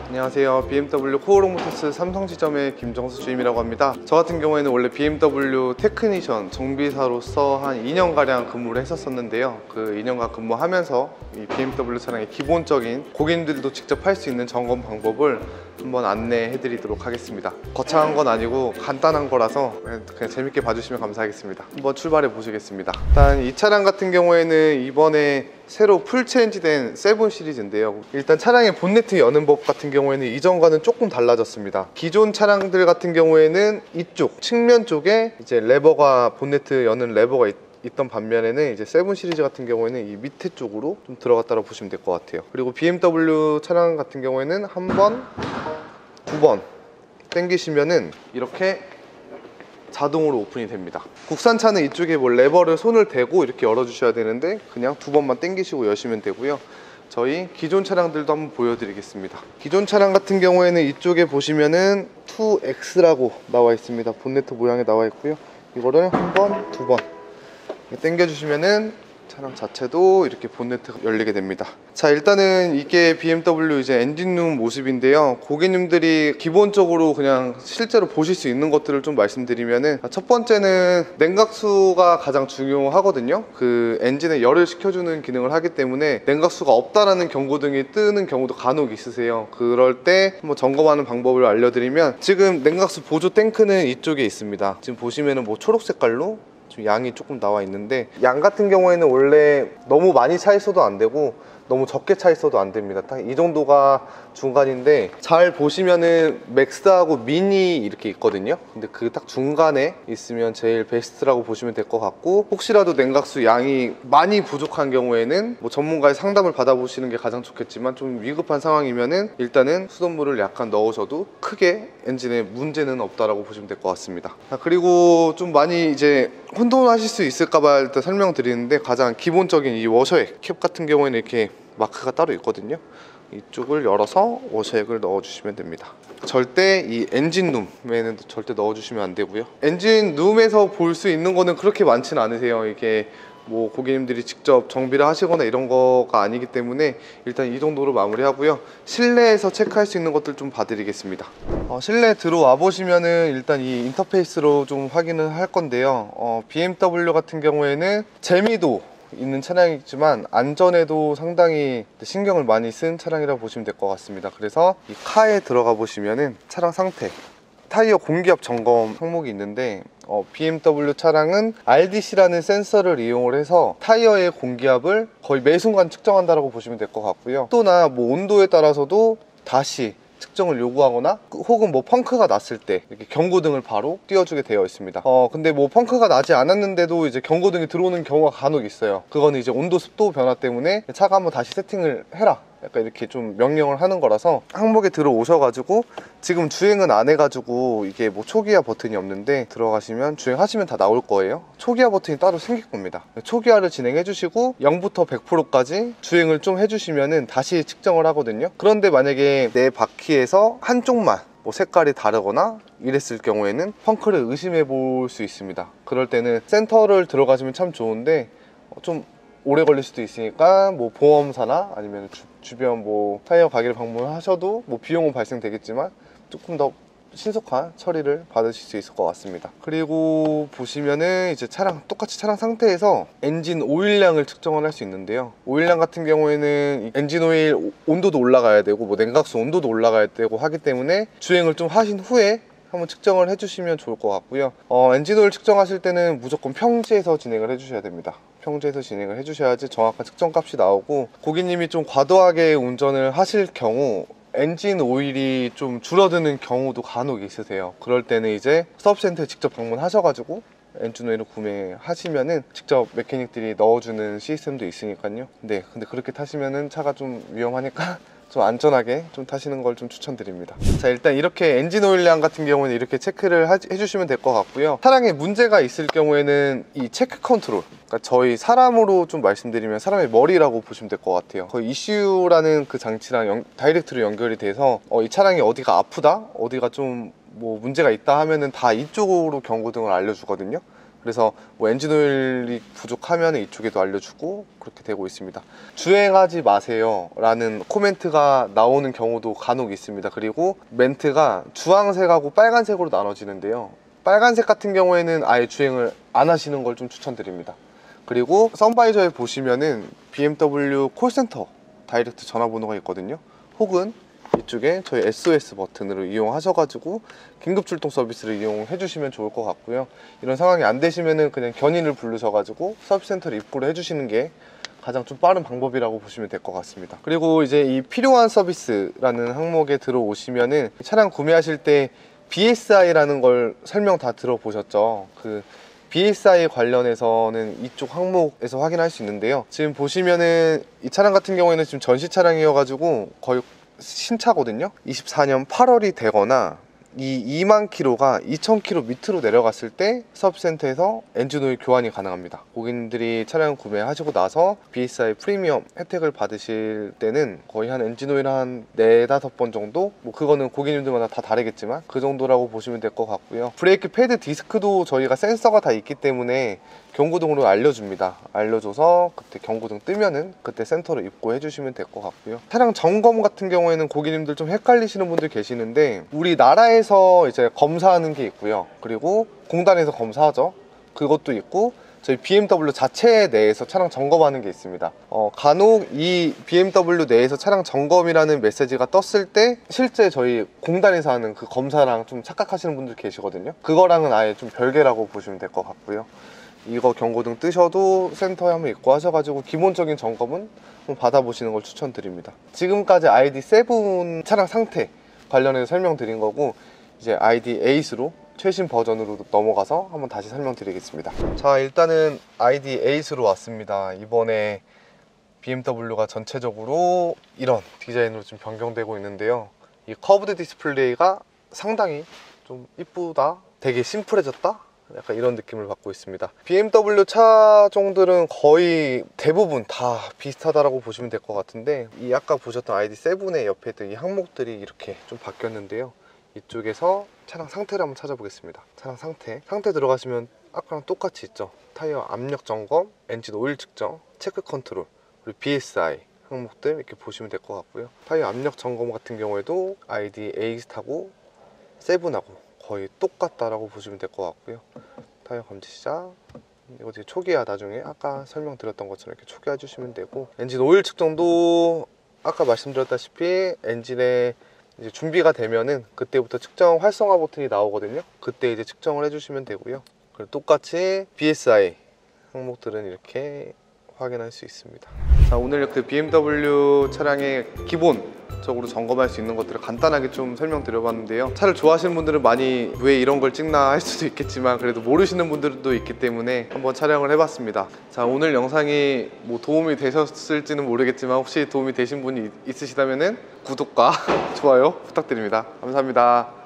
안녕하세요. BMW 코오롱 모터스 삼성 지점의 김정수 주임이라고 합니다. 저 같은 경우에는 원래 BMW 테크니션 정비사로서 한 2년가량 근무를 했었는데요. 그 2년간 근무하면서 이 BMW 차량의 기본적인 고객님들도 직접 할 수 있는 점검 방법을 한번 안내해 드리도록 하겠습니다. 거창한 건 아니고 간단한 거라서 그냥 재밌게 봐주시면 감사하겠습니다. 한번 출발해 보시겠습니다. 일단 이 차량 같은 경우에는 이번에 새로 풀 체인지된 7 시리즈인데요. 일단 차량의 본네트 여는 법 같은 경우에는 이전과는 조금 달라졌습니다. 기존 차량들 같은 경우에는 이쪽 측면 쪽에 이제 레버가 본네트 여는 레버가 있던 반면에는 이제 7 시리즈 같은 경우에는 이 밑에 쪽으로 좀 들어갔다고 보시면 될 것 같아요. 그리고 BMW 차량 같은 경우에는 한 번, 두 번 당기시면은 이렇게 자동으로 오픈이 됩니다. 국산차는 이쪽에 뭐 레버를 손을 대고 이렇게 열어주셔야 되는데 그냥 두 번만 당기시고 여시면 되고요. 저희 기존 차량들도 한번 보여드리겠습니다. 기존 차량 같은 경우에는 이쪽에 보시면은 2X라고 나와 있습니다. 본네트 모양이 나와 있고요. 이거를 한 번, 두 번 당겨주시면은 차량 자체도 이렇게 본네트가 열리게 됩니다. 자, 일단은 이게 BMW 이제 엔진룸 모습인데요. 고객님들이 기본적으로 그냥 실제로 보실 수 있는 것들을 좀 말씀드리면은, 첫 번째는 냉각수가 가장 중요하거든요. 그 엔진에 열을 식혀주는 기능을 하기 때문에 냉각수가 없다라는 경고등이 뜨는 경우도 간혹 있으세요. 그럴 때 한번 점검하는 방법을 알려드리면, 지금 냉각수 보조 탱크는 이쪽에 있습니다. 지금 보시면은 뭐 초록 색깔로 양이 조금 나와 있는데, 양 같은 경우에는 원래 너무 많이 차 있어도 안 되고 너무 적게 차 있어도 안 됩니다. 딱 이 정도가 중간인데, 잘 보시면은 맥스하고 미니 이렇게 있거든요. 근데 그 딱 중간에 있으면 제일 베스트라고 보시면 될 것 같고, 혹시라도 냉각수 양이 많이 부족한 경우에는 뭐 전문가의 상담을 받아보시는 게 가장 좋겠지만, 좀 위급한 상황이면은 일단은 수돗물을 약간 넣으셔도 크게 엔진에 문제는 없다라고 보시면 될 것 같습니다. 그리고 좀 많이 이제 혼돈하실 수 있을까봐 일단 설명드리는데, 가장 기본적인 이 워셔액 캡 같은 경우에는 이렇게 마크가 따로 있거든요. 이쪽을 열어서 워셔액을 넣어주시면 됩니다. 절대 이 엔진룸에는 절대 넣어주시면 안 되고요. 엔진룸에서 볼 수 있는 거는 그렇게 많지는 않으세요. 이게 뭐 고객님들이 직접 정비를 하시거나 이런 거가 아니기 때문에 일단 이 정도로 마무리하고요. 실내에서 체크할 수 있는 것들 좀 봐드리겠습니다. 실내 들어와 보시면은 일단 이 인터페이스로 좀 확인을 할 건데요. BMW 같은 경우에는 재미도 있는 차량이지만 안전에도 상당히 신경을 많이 쓴 차량이라고 보시면 될 것 같습니다. 그래서 이 카에 들어가 보시면은 차량 상태, 타이어 공기압 점검 항목이 있는데, BMW 차량은 RDC라는 센서를 이용을 해서 타이어의 공기압을 거의 매 순간 측정한다고 보시면 될 것 같고요. 또나 뭐 온도에 따라서도 다시 측정을 요구하거나, 혹은 뭐 펑크가 났을 때 이렇게 경고등을 바로 띄워주게 되어 있습니다. 근데 뭐 펑크가 나지 않았는데도 이제 경고등이 들어오는 경우가 간혹 있어요. 그거는 이제 온도 습도 변화 때문에 차가 한번 다시 세팅을 해라, 약간 이렇게 좀 명령을 하는 거라서, 항목에 들어오셔가지고 지금 주행은 안 해가지고 이게 뭐 초기화 버튼이 없는데, 들어가시면 주행하시면 다 나올 거예요. 초기화 버튼이 따로 생길 겁니다. 초기화를 진행해 주시고 0부터 100%까지 주행을 좀 해주시면은 다시 측정을 하거든요. 그런데 만약에 내 바퀴에서 한쪽만 뭐 색깔이 다르거나 이랬을 경우에는 펑크를 의심해 볼 수 있습니다. 그럴 때는 센터를 들어가시면 참 좋은데, 좀 오래 걸릴 수도 있으니까 뭐 보험사나 아니면 주변 뭐 타이어 가게를 방문하셔도 뭐 비용은 발생되겠지만 조금 더 신속한 처리를 받으실 수 있을 것 같습니다. 그리고 보시면은 이제 똑같이 차량 상태에서 엔진 오일량을 측정을 할 수 있는데요. 오일량 같은 경우에는 엔진 오일 온도도 올라가야 되고 뭐 냉각수 온도도 올라가야 되고 하기 때문에 주행을 좀 하신 후에 한번 측정을 해주시면 좋을 것 같고요. 엔진 오일 측정하실 때는 무조건 평지에서 진행을 해주셔야 됩니다. 평지에서 진행을 해주셔야지 정확한 측정값이 나오고, 고객님이 좀 과도하게 운전을 하실 경우 엔진 오일이 좀 줄어드는 경우도 간혹 있으세요. 그럴 때는 이제 서비스센터에 직접 방문하셔가지고 엔진 오일을 구매하시면은 직접 메케닉들이 넣어주는 시스템도 있으니까요. 네, 근데 그렇게 타시면은 차가 좀 위험하니까 좀 안전하게 좀 타시는 걸 좀 추천드립니다. 자, 일단 이렇게 엔진 오일량 같은 경우는 이렇게 체크를 해주시면 될 것 같고요. 차량에 문제가 있을 경우에는 이 체크 컨트롤, 그러니까 저희 사람으로 좀 말씀드리면 사람의 머리라고 보시면 될 것 같아요. 그 ECU라는 그 장치랑 다이렉트로 연결이 돼서 이 차량이 어디가 아프다, 어디가 좀 뭐 문제가 있다 하면은 다 이쪽으로 경고등을 알려주거든요. 그래서 뭐 엔진오일이 부족하면 이쪽에도 알려주고 그렇게 되고 있습니다. 주행하지 마세요 라는 코멘트가 나오는 경우도 간혹 있습니다. 그리고 멘트가 주황색하고 빨간색으로 나눠지는데요, 빨간색 같은 경우에는 아예 주행을 안 하시는 걸 좀 추천드립니다. 그리고 선바이저에 보시면은 BMW 콜센터 다이렉트 전화번호가 있거든요. 혹은 이쪽에 저희 SOS 버튼으로 이용하셔가지고 긴급 출동 서비스를 이용해 주시면 좋을 것 같고요. 이런 상황이 안 되시면은 그냥 견인을 부르셔가지고 서비스센터를 입고를 해주시는 게 가장 좀 빠른 방법이라고 보시면 될 것 같습니다. 그리고 이제 이 필요한 서비스라는 항목에 들어오시면은 차량 구매하실 때 BSI라는 걸 설명 다 들어보셨죠? 그 BSI 관련해서는 이쪽 항목에서 확인할 수 있는데요, 지금 보시면은 이 차량 같은 경우에는 지금 전시 차량이어가지고 거의 신차거든요. 24년 8월이 되거나 이 2만 킬로가 2천 킬로 밑으로 내려갔을 때 서비스센터에서 엔진오일 교환이 가능합니다. 고객님들이 차량 구매하시고 나서 BSI 프리미엄 혜택을 받으실 때는 거의 한 엔진오일 한 4, 5번 정도? 뭐 그거는 고객님들마다 다 다르겠지만 그 정도라고 보시면 될 것 같고요. 브레이크 패드 디스크도 저희가 센서가 다 있기 때문에 경고등으로 알려줍니다. 알려줘서 그때 경고등 뜨면은 그때 센터로 입고해 주시면 될 것 같고요. 차량 점검 같은 경우에는 고객님들 좀 헷갈리시는 분들 계시는데, 우리나라에서 이제 검사하는 게 있고요, 그리고 공단에서 검사하죠. 그것도 있고 저희 BMW 자체 내에서 차량 점검하는 게 있습니다. 간혹 이 BMW 내에서 차량 점검이라는 메시지가 떴을 때 실제 저희 공단에서 하는 그 검사랑 좀 착각하시는 분들 계시거든요. 그거랑은 아예 좀 별개라고 보시면 될 것 같고요. 이거 경고등 뜨셔도 센터에 한번 입고 하셔가지고 기본적인 점검은 한번 받아보시는 걸 추천드립니다. 지금까지 ID7 차량 상태 관련해서 설명드린 거고, 이제 ID8으로 최신 버전으로 넘어가서 한번 다시 설명드리겠습니다. 자, 일단은 ID8으로 왔습니다. 이번에 BMW가 전체적으로 이런 디자인으로 좀 변경되고 있는데요, 이 커브드 디스플레이가 상당히 좀 이쁘다, 되게 심플해졌다, 약간 이런 느낌을 받고 있습니다. BMW 차종들은 거의 대부분 다 비슷하다라고 보시면 될 것 같은데, 이 아까 보셨던 ID7의 옆에 있던 이 항목들이 이렇게 좀 바뀌었는데요, 이쪽에서 차량 상태를 한번 찾아보겠습니다. 차량 상태 들어가시면 아까랑 똑같이 있죠. 타이어 압력 점검, 엔진 오일 측정, 체크 컨트롤, 그리고 BSI 항목들 이렇게 보시면 될 것 같고요. 타이어 압력 점검 같은 경우에도 ID8하고 7하고 거의 똑같다라고 보시면 될 것 같고요. 타이어 검지 시작, 이거 되게 초기화, 나중에 아까 설명드렸던 것처럼 이렇게 초기화 해주시면 되고, 엔진 오일 측정도 아까 말씀드렸다시피 엔진에 이제 준비가 되면은 그때부터 측정 활성화 버튼이 나오거든요. 그때 이제 측정을 해주시면 되고요. 그리고 똑같이 BSI 항목들은 이렇게 확인할 수 있습니다. 자, 오늘 그 BMW 차량의 기본적으로 점검할 수 있는 것들을 간단하게 좀 설명드려봤는데요, 차를 좋아하시는 분들은 많이 왜 이런 걸 찍나 할 수도 있겠지만 그래도 모르시는 분들도 있기 때문에 한번 촬영을 해봤습니다. 자, 오늘 영상이 뭐 도움이 되셨을지는 모르겠지만 혹시 도움이 되신 분이 있으시다면 구독과 좋아요 부탁드립니다. 감사합니다.